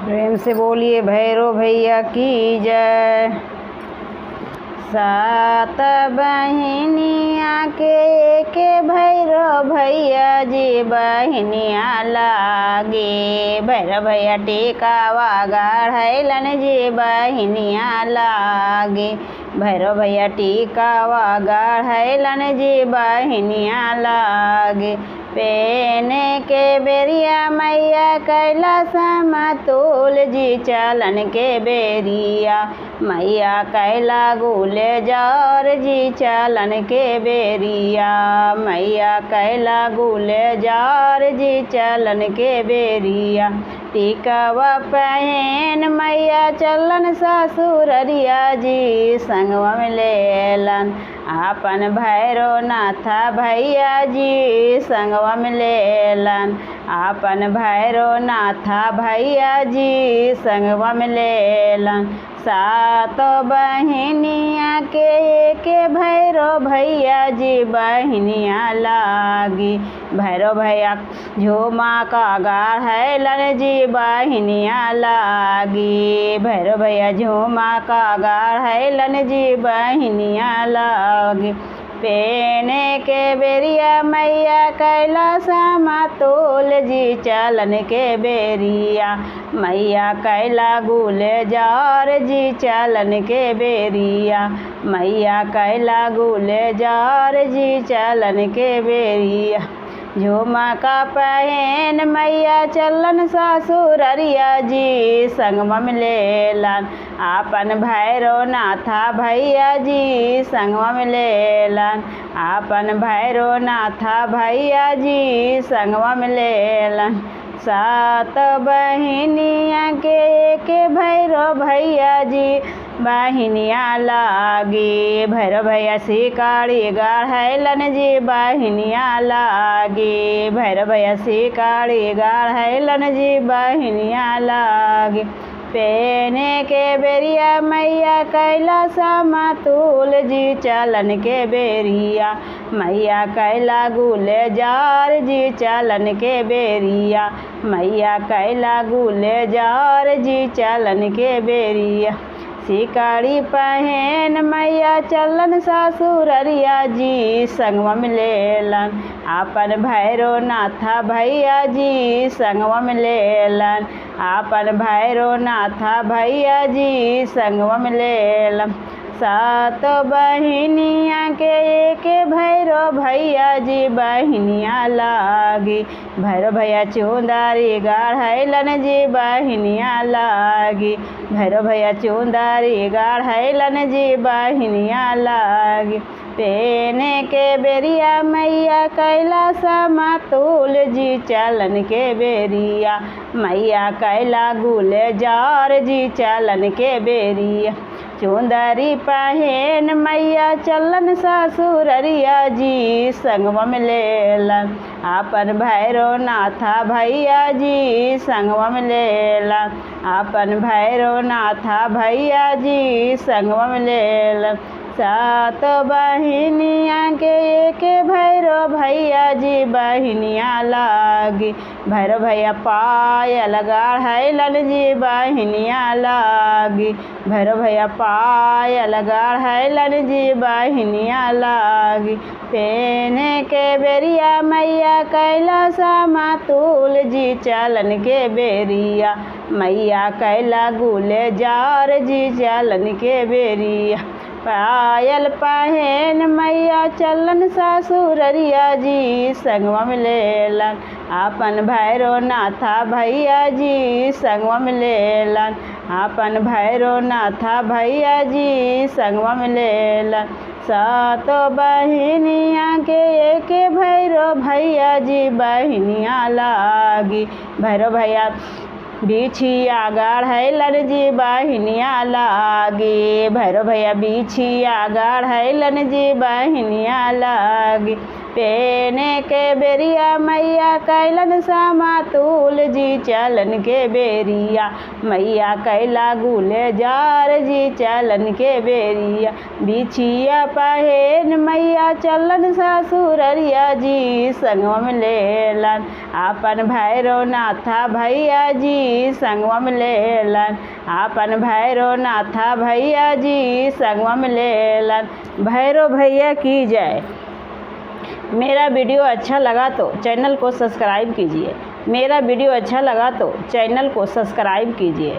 प्रेम से बोलिए भैरव भैया की जय। सात बहिनिया के भैरव भैया जी बहिनिया लागे। भैरव भैया टेकावा गढ़ैलन जी बहिनिया लागे। भैरव भैया टेकावा गढ़ैलन जी बहिनिया लागे। पेने के बेरिया मैया कैलाश मतुल जी चलन के बेरिया मैया कैला गुले जौर जी चलन के बेरिया मैया कैला गुले जौर जी चलन के बेरिया। टिकवा पहन मैया चलन ससुररिया जी संगवा में लेलन आपन भैरव नाथा भैया जी संगवा में लेलन आपन भैरव नाथा भैया जी संगवा में लेलन। सात बहिनिया के भैरव भैया जी बहिनिया लागी। भैरव भैया झूमा का गढ़ैलन जी बहिनिया लागी। भैरव भैया झूमा का गढ़ैलन जी बहिनिया लागी। पेने के बेरिया मैया कैलाश मतुल जी चलन के बेरिया मैया कैला गुले जौर जी चलन के बेरिया मैया कैला गुले जौर जी चलन के बेरिया। झूमा का पहन मैया चलन ससुररिया जी संगवा में लेलन आपन भैरव नाथा भैया जी संगवा में लेलन आपन भैरव नाथा भैया जी संगवा में लेलन। सात बहिनिया के भैरव भैया जी बहिनिया लागी। भैरव भैया शिकारी गढ़ैलन जी बहिनिया लागी। भैरव भैया शिकारी गढ़ैलन जी बहिनिया लागी। पेने के बेरिया मैया कैलाश मतुल जी चलन के बेरिया मैया कैला गुले जौर जी चलन के बेरिया मैया कैला गुले जौर जी चलन के बेरिया। शिकारी पहन मैया चलन ससुररिया जी संगवा में लेलन आपन भैरव नाथा भैया जी संगवा में लेलन आपन भैरव नाथा भैया जी संगवा में लेलन। सात बहिनिया के भैरव भैया जी बहिनिया लागी। भैरव भैया चुंदारी गढ़ैलन जी बहिनिया लागी। भैरव भैया चुंदारी गढ़ैलन जी बहिनिया लागी। पेने के बेरिया मैया कैलाश मतुल जी चलन के बेरिया मैया कैला गुले जौर जी चलन के बेरिया। चुंदरी पहन मैया चलन ससुररिया जी संगवा में लेलन आपन भैरव नाथा भैया जी संगवा में लेलन आपन भैरव नाथा भैया जी संगवा में लेलन। सात बहिनिया के भैरव भैया जी बहिनिया लागी। भैरव भैया पायल गढ़ैलन जी बहिनिया लागी। भैरव भैया पायल गढ़ैलन जी बहिनिया लागी। पेने के बेरिया मैया कैलाश मतुल जी चलन के बेरिया मैया कैला गुले जौर जी चलन के बेरिया। पायल पहन मैया चलन ससुररिया जी संगवा में लेलन आपन भैरव नाथा भैया जी संगवा में लेलन आपन भैरव नाथा भैया जी संगवा में लेलन। सात बहिनिया के भैरव भैया जी बहिनिया लागी। भैरव भैया बिछिया गढ़ैलन जी बहिनिया लागी। भैरव भैया बिछिया गढ़ैलन जी बहिनिया लागी। पेने के बेरिया मैया कैलन समातुल जी चलन के बेरिया मैया कैला गुलजार जी चलन के बेरिया बिछिया पहेन मैया चलन ससुररिया जी संगवा में लेलन आपन भैरव नाथा भैया जी संगवा में लेलन आपन भैरव नाथा भैया जी संगवा में लेलन। भैरव भैया की जय। मेरा वीडियो अच्छा लगा तो चैनल को सब्सक्राइब कीजिए। मेरा वीडियो अच्छा लगा तो चैनल को सब्सक्राइब कीजिए।